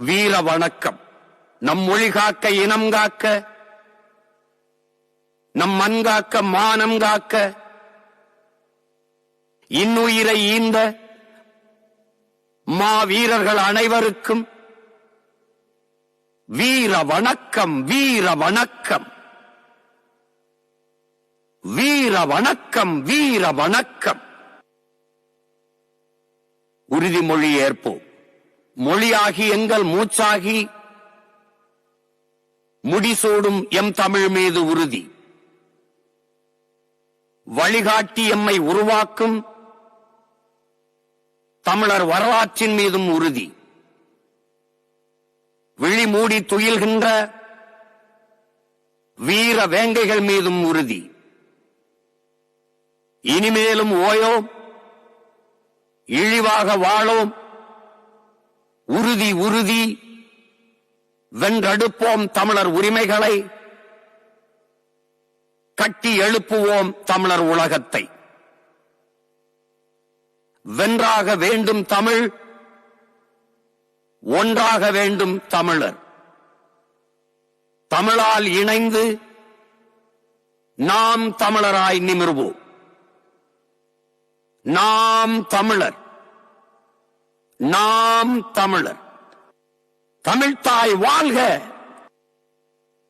வீர வணக்கம். நம் மொழி காக்க, இனம் காக்க, நம் மண் காக்க, மானம் காக்க, இன்னுயிரை ஈந்த மா வீரர்கள் அனைவருக்கும் வீர வணக்கம், வீர வணக்கம், வீர வணக்கம், வீர வணக்கம். உறுதிமொழி ஏற்போம். மொழியாகி எங்கள் மூச்சாகி முடிசூடும் எம் தமிழ் மீது உறுதி. வழிகாட்டி எம்மை உருவாக்கும் தமிழர் வரலாற்றின் மீதும் உறுதி. விழி மூடி துயில்கின்ற வீர வேங்கைகள் மீதும் உறுதி. இனிமேலும் ஓயோம், இழிவாக வாழோம், உறுதி உறுதி, வென்றெடுப்போம் தமிழர் உரிமைகளை, கட்டி எழுப்புவோம் தமிழர் உலகத்தை. வென்றாக வேண்டும் தமிழ், ஒன்றாக வேண்டும் தமிழர். தமிழால் இணைந்து நாம் தமிழராய் நிமிர்வோம். நாம் தமிழர், நாம் தமிழர். தமிழ்த்தாய் வாழ்க!